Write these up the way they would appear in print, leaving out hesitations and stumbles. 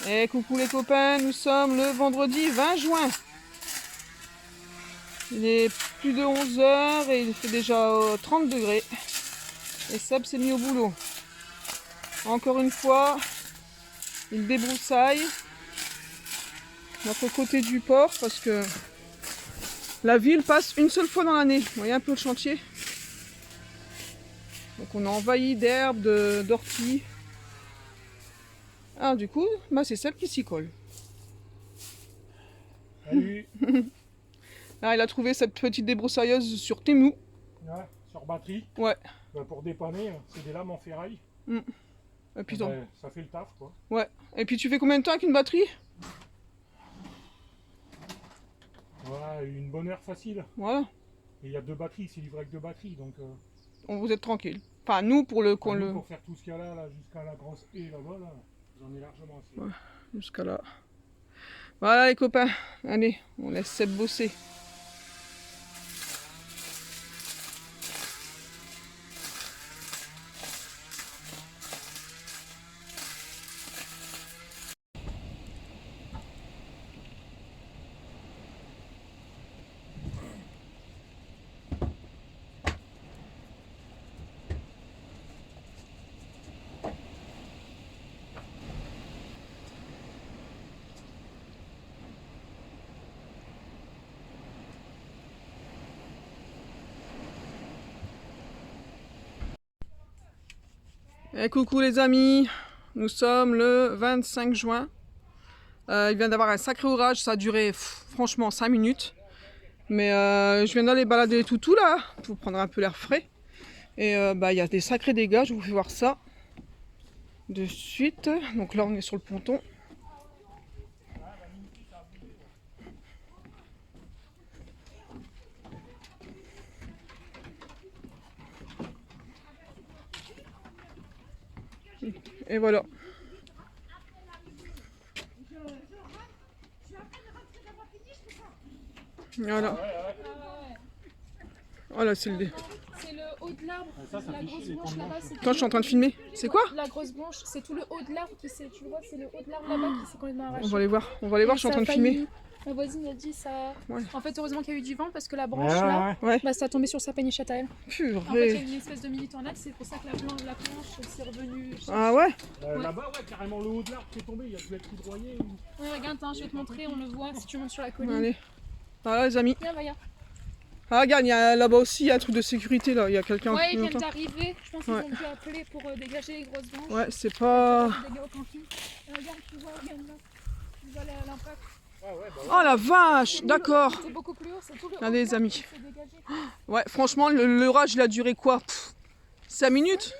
Et coucou les copains, nous sommes le vendredi 20 juin. Il est plus de 11 h et il fait déjà 30 degrés. Et Seb s'est mis au boulot. Encore une fois, il débroussaille notre côté du port parce que la ville passe une seule fois dans l'année. Vous voyez un peu le chantier. Donc on a envahi d'herbes, d'orties. Alors du coup, bah c'est Seb qui s'y colle. Salut. Là, il a trouvé cette petite débroussailleuse sur Temu. Ouais, sur batterie. Ouais. Bah, pour dépanner, c'est des lames en ferraille. Et puis, ça fait le taf, quoi. ouais. Et puis tu fais combien de temps avec une batterie? Voilà, une bonne heure facile. Voilà. Et il y a 2 batteries, c'est livré avec 2 batteries, donc... Vous êtes tranquille. Enfin, nous, pour le... pour faire tout ce qu'il y a là jusqu'à la grosse haie là-bas, là, j'en ai largement assez. Ouais, jusqu'à là. Voilà les copains. Allez, on laisse Seb bosser. Et coucou les amis, nous sommes le 25 juin. Il vient d'avoir un sacré orage, ça a duré franchement 5 minutes. Mais je viens d'aller balader les toutous là, pour prendre un peu l'air frais. Et il y a des sacrés dégâts, je vous fais voir ça de suite. Donc là on est sur le ponton. Et voilà. Voilà. Voilà, c'est le... C'est le haut de l'arbre, Ça la fait grosse chier, les branche cornes là-bas. blanches. C'est Attends, je suis en train de filmer. C'est quoi? la grosse branche, c'est tout le haut de l'arbre qui s'est, tu le vois, c'est le haut de l'arbre là-bas qui s'est complètement arraché. On va aller voir, je suis en train de filmer. Ma voisine a dit ça. Ouais. En fait, heureusement qu'il y a eu du vent parce que la branche là, Ouais. bah, ça a tombé sur sa péniche à elle. En fait, il y a Purée. une espèce de mini tornade, c'est pour ça que la planche s'est revenue. Ah ouais? Là-bas, ouais, carrément le haut de l'arbre qui est tombé, il a dû être foudroyé. Ouais, regarde, hein, je vais te montrer, on le voit si tu montes sur la colline. Allez. Voilà les amis. Viens, Maya. Ah regarde, il y a là-bas aussi, il y a un truc de sécurité là, il y a quelqu'un Ouais, qui ils viennent m'entend. d'arriver. Je pense qu'ils ont dû appeler pour dégager les grosses branches. Ouais, c'est pas... Des dégâts au camping. Et regarde, tu vois, regarde là. Tu vois l'impact. Oh la vache, d'accord. C'est beaucoup plus haut, c'est tout le haut Regardez les de l'arbre amis. qui s'est dégagé. Ouais, franchement, l'orage il a duré quoi? 5 minutes?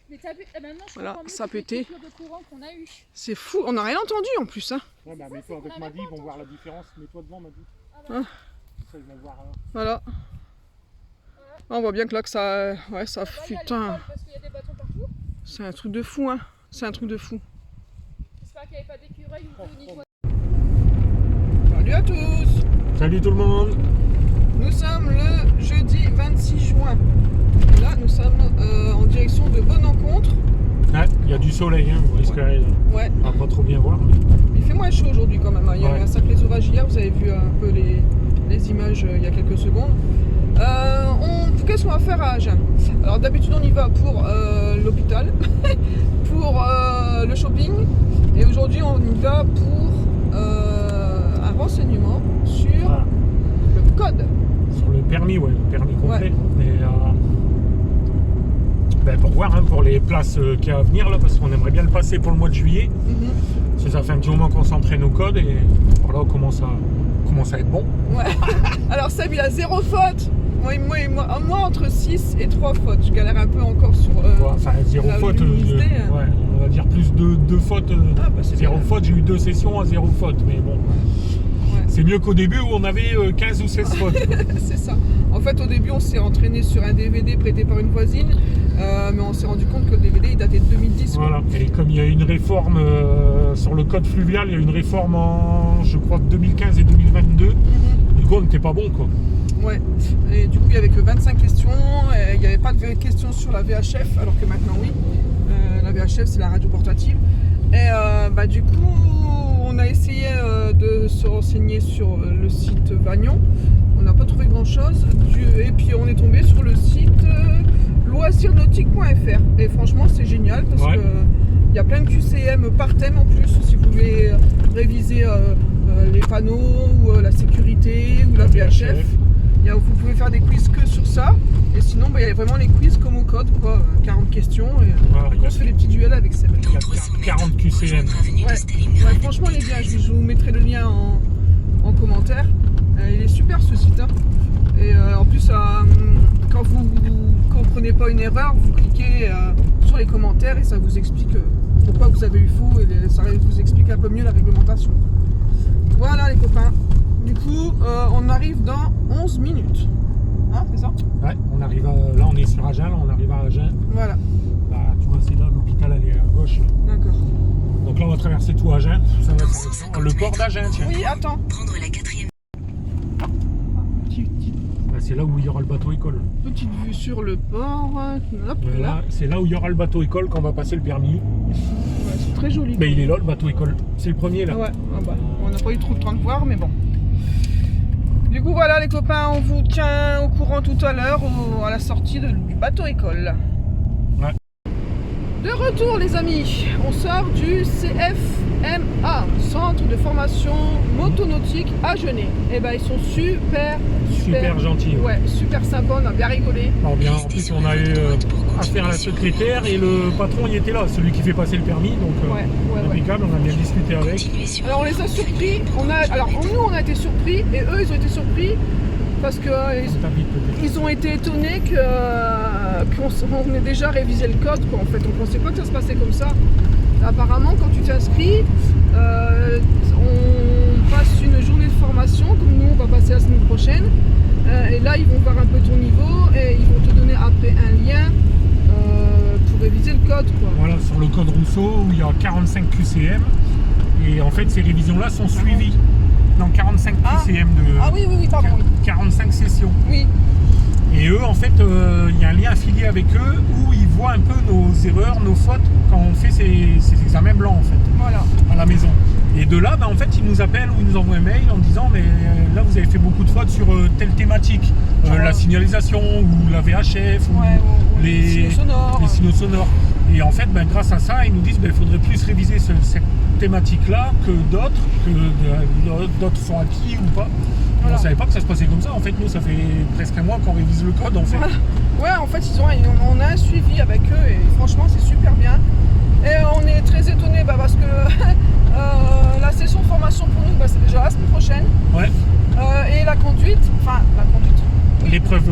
Mais t'as vu, maintenant je Voilà, comprends mieux ça a toutes les pété. coupures de courant qu'on a eues. C'est fou, on n'a rien entendu en plus. Hein. Ouais, bah mets-toi avec Maddy, ils vont voir la différence. Mets-toi devant Maddy. Hein. Ça, ils vont voir... Voilà. On voit bien que là que ça... Ouais, ça... Là, il y a Putain. l'école parce qu'il y a des bâtons partout. C'est un truc de fou, hein. C'est un truc de fou. J'espère qu'il n'y avait pas d'écureuil ou de nids. Salut à tous. Salut tout le monde. Nous sommes le jeudi 26 juin. Et là, nous sommes en direction de Bonne Rencontre. Ouais, il y a du soleil, hein, vous risquerez... Ouais. On va pas trop bien voir. Il fait moins chaud aujourd'hui quand même. Hein. Il y a eu un sacré orage hier, vous avez vu un peu les images il y a quelques secondes. Qu'est-ce qu'on va faire à Agen? Alors d'habitude on y va pour l'hôpital, pour le shopping, et aujourd'hui on y va pour un renseignement sur le code. Sur le permis, ouais, le permis complet. Ouais. Mais, pour voir hein, pour les places qu'il y a à venir là, parce qu'on aimerait bien le passer pour le mois de juillet. Parce que ça fait un petit moment qu'on s'entraîne au code et voilà, on commence à être bon. Ouais. Alors Seb il a 0 faute. Moi entre 6 et 3 fautes. Je galère un peu encore sur... Enfin, 0 la faute, luminosité, ouais, on va dire plus de 2 fautes. Ah, bah, c'est 0 bien. faute, j'ai eu 2 sessions à 0 faute, mais bon. Ouais. C'est mieux qu'au début où on avait 15 ou 16 fautes. C'est ça. En fait, au début, on s'est entraîné sur un DVD prêté par une voisine, mais on s'est rendu compte que le DVD il datait de 2010. Voilà. Et comme il y a une réforme sur le code fluvial, il y a une réforme en, je crois, 2015 et 2022. Du coup, on n'était pas bon, quoi. Ouais. Et du coup, il n'y avait que 25 questions. Et il n'y avait pas de questions sur la VHF, alors que maintenant, oui. La VHF, c'est la radio portative. Et du coup, on a essayé de se renseigner sur le site Vagnon. On n'a pas trouvé grand chose. Et puis on est tombé sur le site loisirsnautique.fr. Et franchement, c'est génial parce que il y a plein de QCM par thème en plus. Si vous voulez réviser les panneaux ou la sécurité ou la VHF. Vous pouvez faire des quiz que sur ça. Et sinon, il y a vraiment les quiz comme au code, quoi. 40 questions. Et on se fait des petits duels avec Seb. 40 QCM. Ouais, franchement, il est bien. Je vous mettrai le lien en commentaire. Il est super ce site. Hein. Et en plus, quand vous comprenez pas une erreur, vous cliquez sur les commentaires et ça vous explique pourquoi vous avez eu faux et ça vous explique un peu mieux la réglementation. Voilà les copains. Du coup, on arrive dans 11 minutes. Hein, c'est ça? Ouais, on arrive là on est sur Agen, là on arrive à Agen. Voilà. Bah, tu vois, c'est là, l'hôpital elle est à gauche. D'accord. Donc là on va traverser tout Agen. Ça va être le port d'Agen, tiens. Oui, attends. Prendre la 4e. Bah, c'est là où il y aura le bateau école. Petite vue sur le port. Hop, Là, c'est là où il y aura le bateau école quand on va passer le permis. Ouais, c'est très joli. Mais il est là le bateau école. C'est le premier là. Ouais, on n'a pas eu trop de temps de voir, mais bon. Du coup, voilà les copains, on vous tient au courant tout à l'heure à la sortie du bateau école. Ouais. De retour les amis, on sort du CFMA, Centre de formation motonautique à Genève. Et ils sont super gentils. Ouais, super sympa, on a bien rigolé. Alors bien, en plus on a eu affaire à la secrétaire et le patron il était là, celui qui fait passer le permis, donc impeccable, on a bien discuté avec. Alors on les a surpris, nous on a été surpris et eux ils ont été surpris parce que ils ont été étonnés qu'on ait déjà révisé le code quoi, en fait. On pensait pas que ça se passait comme ça. Apparemment quand tu t'inscris, on passe une journée de formation comme nous on va passer la semaine prochaine. Et là ils vont voir un peu ton niveau et ils vont te donner après un lien pour réviser le code quoi. Voilà, sur le code Rousseau où il y a 45 QCM et en fait ces révisions là sont suivies. Non, 45 QCM de oui, pardon. 45 sessions. Oui. Et eux en fait il y a un lien affilié avec eux où ils voient un peu nos erreurs, nos fautes quand on fait ces examens blancs en fait. Voilà. À la maison. Et de là, en fait, ils nous appellent ou ils nous envoient un mail en disant mais là vous avez fait beaucoup de fautes sur telle thématique, la signalisation ou la VHF ou les signaux sonores. Et en fait, grâce à ça, ils nous disent il faudrait plus réviser cette thématique-là que d'autres sont acquis ou pas. On ne savait pas que ça se passait comme ça. En fait, nous, ça fait presque un mois qu'on révise le code en fait. Ouais, en fait, on a un suivi avec eux et franchement, c'est super bien. Et on est très étonnés parce que la session de formation pour nous, c'est déjà la semaine prochaine. Ouais. Et la conduite. L'épreuve.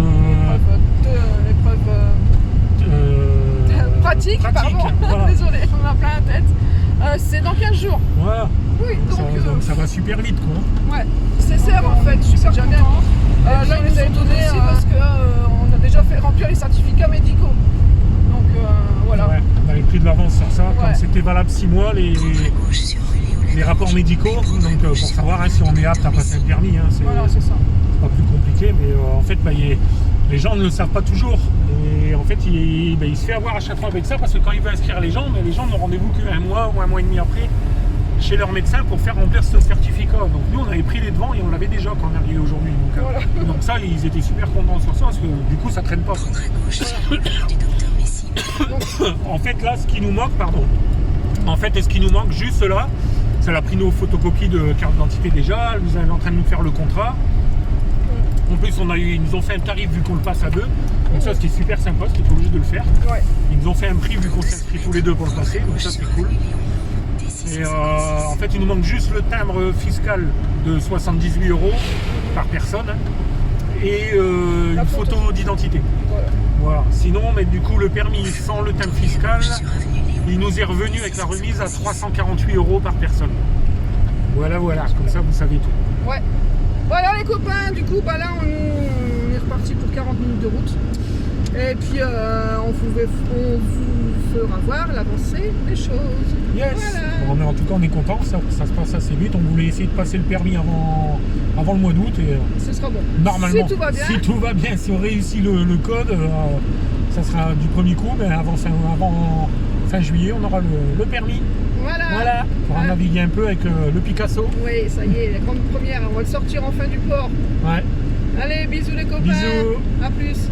Pratique, pardon. Voilà. Désolé, on a plein la tête. C'est dans 15 jours. Voilà. Oui, donc ça va super vite quoi. Ouais, c'est ça en fait, super bien. Là, ils nous avaient donné parce qu'on a déjà fait remplir les certificats médicaux. Donc voilà. Ouais, on avait pris de l'avance sur ça. Quand c'était valable 6 mois, les rapports médicaux, donc pour savoir si on est apte à passer un permis. C'est ça. Pas plus compliqué, mais en fait, les gens ne le savent pas toujours. Et en fait, il se fait avoir à chaque fois avec ça parce que quand il veut inscrire les gens n'ont rendez-vous qu'un mois ou un mois et demi après chez leur médecin pour faire remplir ce certificat. Donc nous, on avait pris les devants et on l'avait déjà quand on est arrivé aujourd'hui. Donc ça, ils étaient super contents sur ça parce que du coup, ça traîne pas. En fait, là, ce qui nous manque, juste là, ça a pris nos photocopies de carte d'identité déjà, nous est en train de nous faire le contrat. En plus, ils nous ont fait un tarif vu qu'on le passe à deux. Donc ça, c'était super sympa, c'était obligé de le faire. Ouais. Ils nous ont fait un prix vu qu'on s'est inscrit tous les deux pour le passer, donc ça, c'est cool. Et en fait, il nous manque juste le timbre fiscal de 78 € par personne et une photo d'identité. Voilà. Sinon, mais du coup, le permis sans le timbre fiscal, il nous est revenu avec la remise à 348 € par personne. Voilà, comme ça, vous savez tout. Ouais. Voilà les copains, du coup, là, on est reparti pour 40 minutes de route. Et puis, on vous fera voir l'avancée des choses. Yes. Voilà. Bon, en tout cas, on est content, ça se passe assez vite. On voulait essayer de passer le permis avant le mois d'août. Et ce sera bon. Normalement, si tout va bien, si on réussit le code, ça sera du premier coup, mais avant fin juillet, on aura le permis. Voilà. Pour en naviguer un peu avec le Picasso. Oui, ça y est, la grande première, on va le sortir enfin du port. Ouais. Allez, bisous les copains. Bisous. À plus.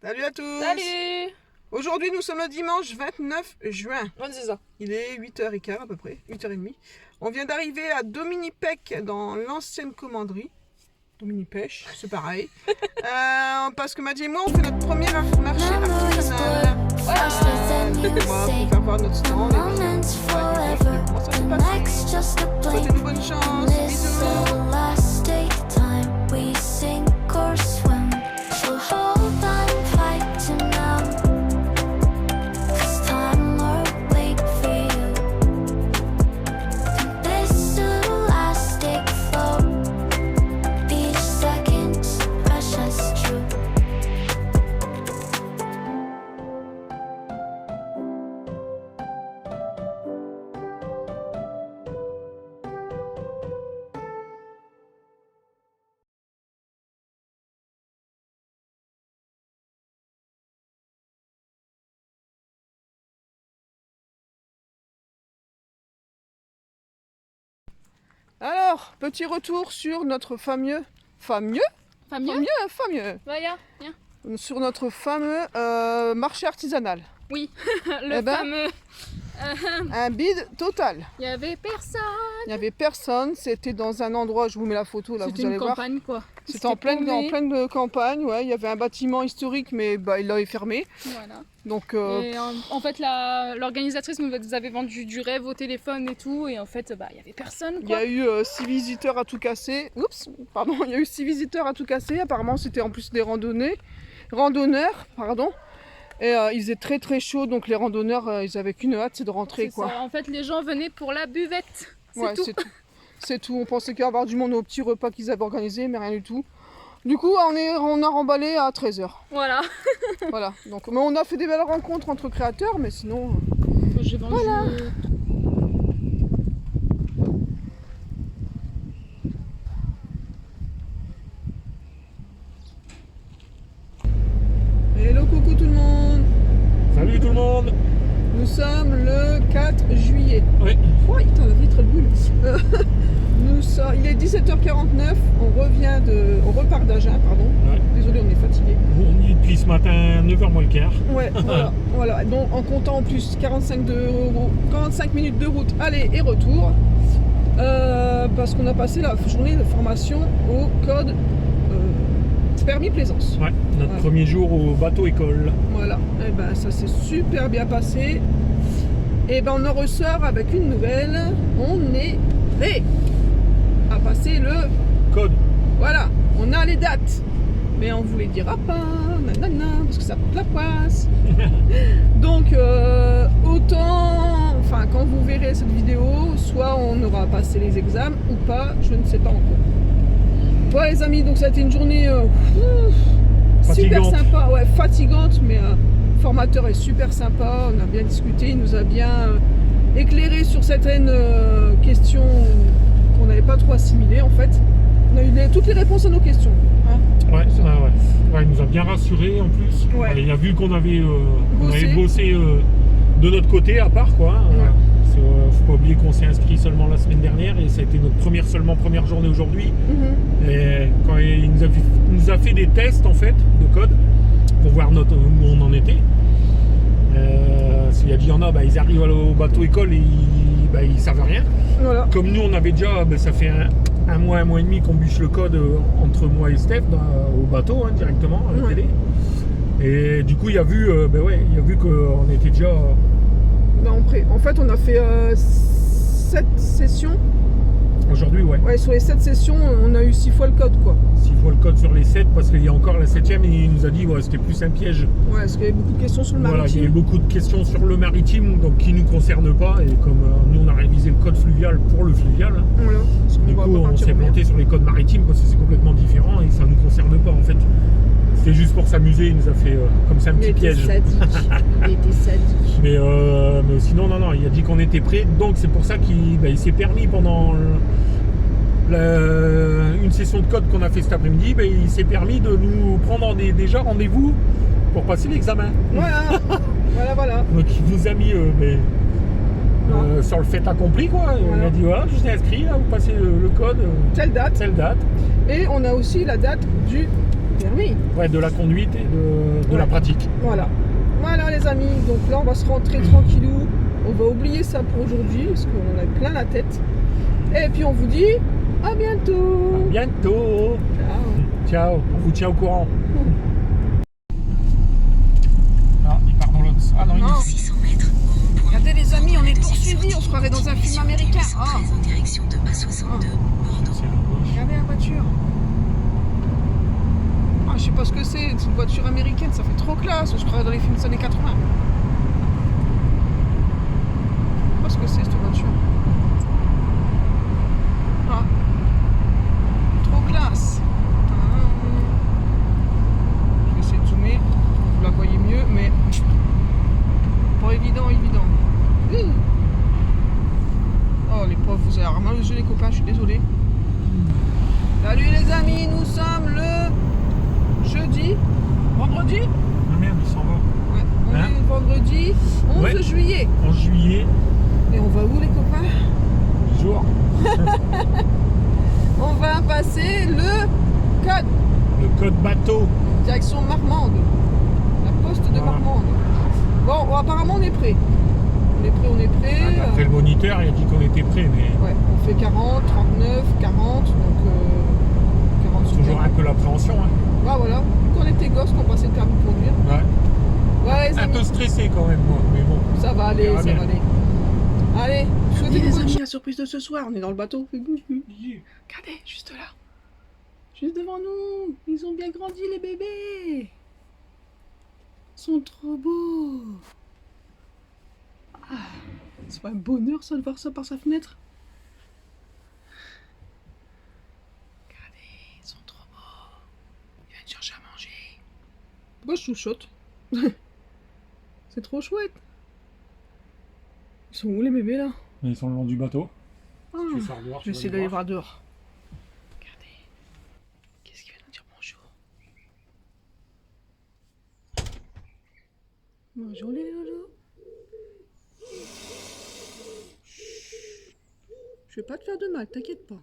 Salut à tous. Salut. Aujourd'hui, nous sommes le dimanche 29 juin. C'est ça. Il est 8h15 à peu près, 8h30. On vient d'arriver à Domini-Pec dans l'ancienne commanderie. Domini-Pêche, c'est pareil. Parce que Maddy et moi, on fait notre premier marché artisanal. Voilà, pour faire voir notre stand. Et puis, comment ça se passe. Souhaitez-nous bonne chance. Bisous. Alors, petit retour sur notre fameux sur notre fameux marché artisanal. Le Eh ben, fameux. Un bide total. Il y avait personne. Il n'y avait personne, c'était dans un endroit, je vous mets la photo là, C'était vous allez une voir. campagne quoi. C'était en pleine campagne, ouais. Il y avait un bâtiment historique, mais il l'avait fermé. Voilà. Donc, Et en fait, l'organisatrice nous avait vendu du rêve au téléphone et tout, et en fait, il y avait personne. il y Quoi. a eu 6 visiteurs à tout casser. Oups, pardon, il y a eu 6 visiteurs à tout casser. Apparemment, c'était en plus des randonneurs, pardon. Et il faisait très très chaud, donc les randonneurs, ils avaient qu'une hâte, c'est de rentrer C'est quoi. ça. En fait, les gens venaient pour la buvette. Ouais, tout. c'est tout. C'est tout. On pensait qu'il y avait avoir du monde au petit repas qu'ils avaient organisé, mais rien du tout. Du coup, on a remballé à 13h. Voilà. Voilà. Donc, mais on a fait des belles rencontres entre créateurs, mais sinon. J'ai vendu. Voilà. Hello, coucou tout le monde. Salut tout le monde. Nous sommes le 4 juillet. Oui. Oh, putain, la vitre elle brûle. Il est 17h49. On repart d'Agen, pardon. Ouais. Désolé, on est fatigué. On y est depuis ce matin 9h moins le quart. Ouais, voilà. Donc en comptant en plus 45 minutes de route aller et retour. Parce qu'on a passé la journée de formation au code permis plaisance. Ouais, notre premier jour au bateau école. Voilà, et ben ça s'est super bien passé. Et ben on en ressort avec une nouvelle. On est prêt à passer le Code. Voilà, on a les dates. Mais on vous les dira pas, nanana, parce que ça coûte la poisse. Donc quand vous verrez cette vidéo, soit on aura passé les examens ou pas, je ne sais pas encore. Voilà les amis, donc ça a été une journée super sympa, ouais, fatigante, mais le formateur est super sympa, on a bien discuté, il nous a bien éclairé sur certaines questions qu'on n'avait pas trop assimilées en fait. On a eu toutes les réponses à nos questions. Hein. Ouais, il nous a bien rassurés en plus. Ouais. Il a vu qu'on avait bossé de notre côté à part quoi. Faut pas oublier qu'on s'est inscrit seulement la semaine dernière et ça a été notre première journée aujourd'hui. Et quand il nous a fait des tests en fait de code pour voir où on en était. Il a dit il y en a, ils arrivent au bateau école et ils savent rien. Voilà. Comme nous on avait déjà, ça fait un mois et demi qu'on bûche le code entre moi et Steph au bateau directement à la télé. Et du coup il a vu qu'on était déjà en fait on a fait 7 sessions. Aujourd'hui sur les 7 sessions on a eu 6 fois le code quoi. 6 fois le code sur les 7 parce qu'il y a encore la 7ème et il nous a dit c'était plus un piège. Ouais, parce qu'il y avait beaucoup de questions sur le maritime. Voilà, il y avait beaucoup de questions sur le maritime donc qui ne nous concernent pas et comme nous on a révisé le code fluvial pour le fluvial. Voilà. Du coup on s'est planté sur les codes maritimes parce que c'est complètement différent et ça ne nous concerne pas en fait. C'était juste pour s'amuser, il nous a fait comme ça un petit piège. Il était sadique. Mais sinon, non, il a dit qu'on était prêt, donc c'est pour ça qu'il s'est permis pendant une session de code qu'on a fait cet après-midi, il s'est permis de nous prendre déjà rendez-vous pour passer l'examen. Voilà. Donc il nous a mis sur le fait accompli quoi. Il Voilà. a dit voilà, je suis inscrit, là, vous passez le code, Telle date. telle date. Et on a aussi la date du permis. Ouais, de la conduite et de la Ouais. pratique. Voilà. Voilà les amis, donc là on va se rentrer tranquillou. On va oublier ça pour aujourd'hui parce qu'on a plein la tête. Et puis on vous dit à bientôt. À bientôt. Ciao. Ciao, on vous tient au courant. Ah, il part dans l'autre. Ah non, il Non. est 600 mètres, au rond-point. Regardez les amis, on est poursuivis, on se croirait dans un film américain. Ah, En direction de A62, Bordeaux. C'est la gauche. regardez la voiture. Ah, je sais pas ce que c'est une voiture américaine, ça fait trop classe, on se croirait dans les films des années 80. Je sais pas ce que c'est cette voiture. Ah, trop classe. Je vais essayer de zoomer, vous la voyez mieux, mais pas évident. Oh les pauvres, vous avez vraiment le jeu les copains, je suis désolé. Salut les amis, nous sommes le vendredi. Ah merde, il s'en va. Ouais, on Hein est vendredi 11 Ouais. juillet. 11 juillet, Et on va où les copains? jour. On va passer le code, Le code bateau. direction Marmande. La poste de Voilà. Marmande. Bon, apparemment on est prêt. On est prêt. Ah, d'après le moniteur, il a dit qu'on était prêt, mais Ouais, on fait 40, 39, 40, donc 40 sur toujours un 40. peu l'appréhension. Hein. Ah voilà, quand on était gosses, qu'on passait le permis de conduire. Ouais. Ouais, les Un amis, peu stressé quand même, moi, mais bon. ça va aller, verra ça va bien. aller. Allez, souhaitez les amis la surprise de ce soir, on est dans le bateau. Regardez, juste là. Juste devant nous. Ils ont bien grandi les bébés. Ils sont trop beaux. Ah, c'est pas un bonheur ça de voir ça par sa fenêtre. Regardez, ils sont trop beaux. Ils viennent chercher à manger. Moi je chuchote. C'est trop chouette. Ils sont où les bébés là? Ils sont le long du bateau. Ah, Je vais faire dehors, je tu vais vas essayer les d'aller voir. voir dehors. Regardez. Qu'est-ce qu'il va nous dire bonjour? Bonjour les loulous. Je vais pas te faire de mal, t'inquiète pas.